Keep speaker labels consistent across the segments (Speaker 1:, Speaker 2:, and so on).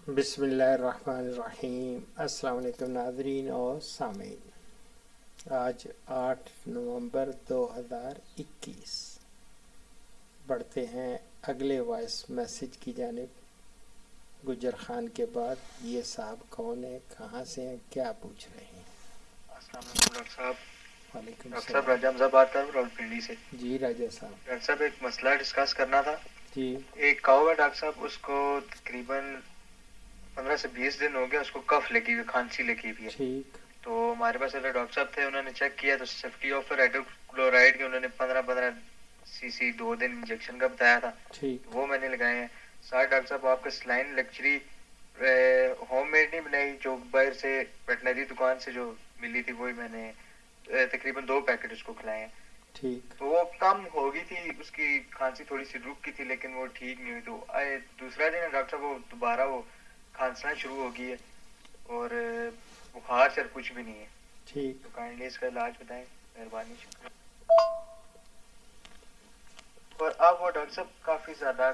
Speaker 1: बिस्मिल्लाहिर्रहमानिर्रहीम। अस्सलाम वालेकुम नाज़रीन और सामीन। आज 8 नवंबर 2021। बढ़ते हैं अगले वॉइस मैसेज की जानिब। गुजर खान के बाद ये साहब कौन है, कहाँ से हैं, क्या पूछ रहे हैं?
Speaker 2: अस्सलाम वालेकुम डॉक्टर साहब।
Speaker 1: वालेकुम
Speaker 2: डॉक्टर
Speaker 1: सलाम।
Speaker 2: साहब राजा हमजा बात कर रहा हूँ रावलपिंडी से।
Speaker 1: जी राजा साहब।
Speaker 2: डॉक्टर साहब एक मसला डिस्कस करना था।
Speaker 1: जी।
Speaker 2: एक काऊ है डॉक्टर साहब, उसको तकरीबन 15 से 20 दिन हो गया, उसको कफ लगी हुई, खांसी लगी हुई है।
Speaker 1: ठीक।
Speaker 2: तो हमारे पास डॉक्टर साहब थे, उन्होंने चेक किया तो सेफ्टी ऑफर हाइड्रोक्लोराइड के उन्होंने 15-15 सीसी 2 दिन इंजेक्शन का बताया था।
Speaker 1: ठीक।
Speaker 2: वो मैंने लगाए हैं। साथ डॉक्टर साहब आपका सलाइन लेक्चरी होम मेड नहीं बनाई, जो बाहर से वेटनरी दुकान से जो मिली थी वही मैंने तकरीबन 2 पैकेट उसको खिलाए हैं।
Speaker 1: ठीक।
Speaker 2: तो वो कम हो गई थी, उसकी खांसी थोड़ी सी रुक गई थी, लेकिन वो ठीक नहीं हुई। तो दूसरा दिन डॉक्टर साहब वो दोबारा वो खांसना शुरू हो गई है और बुखार सर कुछ भी नहीं है।
Speaker 1: ठीक।
Speaker 2: तो काइंडली इसका इलाज बताएं, मेहरबानी, शुक्रिया। और अब वो डॉक्टर साहब काफी ज्यादा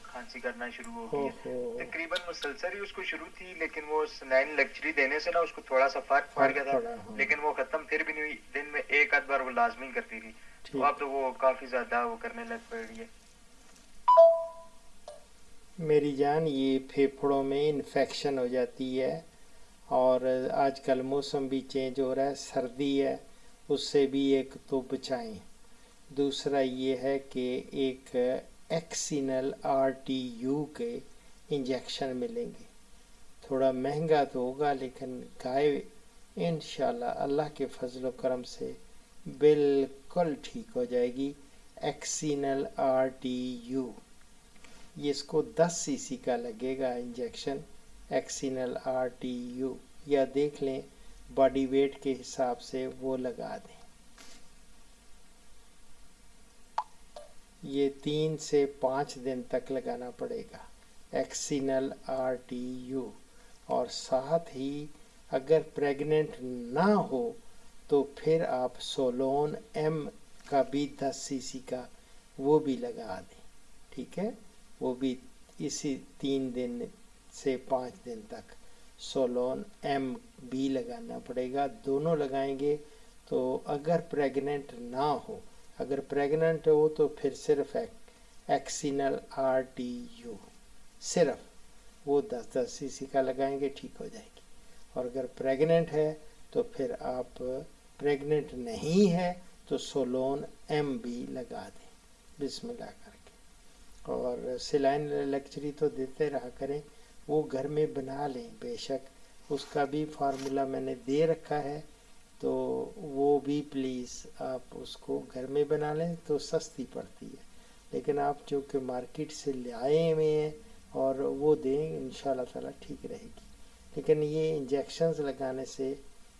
Speaker 2: खांसी करना शुरू हो गई है। तकरीबन मुसलसल ही उसको शुरू थी, लेकिन वो सलाइन लेक्चरी देने से ना उसको थोड़ा सा फर्क पड़ गया था, लेकिन वो खत्म फिर भी नहीं हुई। दिन में एक आध बार वो लाजमी करती थी, तो अब तो वो काफी ज्यादा वो करने लग पड़ी है।
Speaker 1: मेरी जान, ये फेफड़ों में इन्फेक्शन हो जाती है और आजकल मौसम भी चेंज हो रहा है, सर्दी है, उससे भी एक तो बचाएं। दूसरा ये है कि एक एक्सिनल RTU के इंजेक्शन मिलेंगे। थोड़ा महंगा तो होगा, लेकिन गाय इंशाल्लाह अल्लाह के फजल करम से बिल्कुल ठीक हो जाएगी। एक्सिनल RTU, ये इसको 10 सीसी का लगेगा इंजेक्शन, एक्सिनल RTU, या देख लें बॉडी वेट के हिसाब से वो लगा दें। ये 3 से 5 दिन तक लगाना पड़ेगा एक्सिनल RTU। और साथ ही अगर प्रेग्नेंट ना हो तो फिर आप सोलोन M का भी 10 सीसी का वो भी लगा दें। ठीक है, वो भी इसी 3 दिन से 5 दिन तक सोलोन M भी लगाना पड़ेगा। दोनों लगाएंगे तो अगर प्रेग्नेंट ना हो, अगर प्रेग्नेंट हो तो फिर सिर्फ एक्सिनल RTU सिर्फ वो 10-10 सीसी का लगाएंगे, ठीक हो जाएगी। और अगर प्रेग्नेंट है तो फिर आप, प्रेग्नेंट नहीं है तो सोलोन M भी लगा दें बिस्मिल्लाह करके। और सलाइन लेक्चरी तो देते रहा करें, वो घर में बना लें बेशक, उसका भी फार्मूला मैंने दे रखा है, तो वो भी प्लीज़ आप उसको घर में बना लें तो सस्ती पड़ती है। लेकिन आप जो कि मार्केट से लाए हुए हैं और वो दें, इंशाल्लाह ताला ठीक रहेगी। लेकिन ये इंजेक्शन्स लगाने से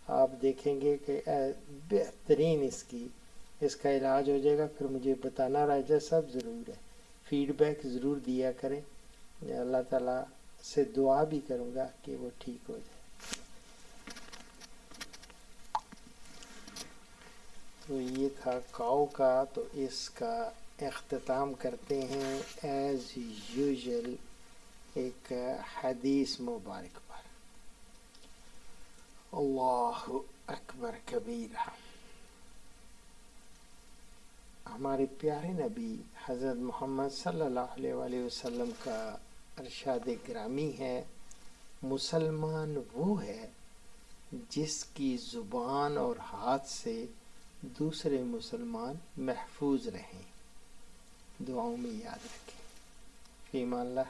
Speaker 1: आप देखेंगे कि बेहतरीन इसका इलाज हो जाएगा। फिर मुझे बताना राजा साहब ज़रूर है, फीडबैक ज़रूर दिया करें। अल्लाह ताला से दुआ भी करूँगा कि वो ठीक हो जाए। तो ये था काऊ का, तो इसका इख्तिताम करते हैं एज़ यूजुअल एक हदीस मुबारक पर। अल्लाहु अकबर कबीरा। हमारे प्यारे नबी हज़रत मोहम्मद सल्लल्लाहु अलैहि वसल्लम का इरशाद ग्रामी है, मुसलमान वो है जिसकी ज़ुबान और हाथ से दूसरे मुसलमान महफूज रहें। दुआओं में याद रखें। फ़ी अमान अल्लाह।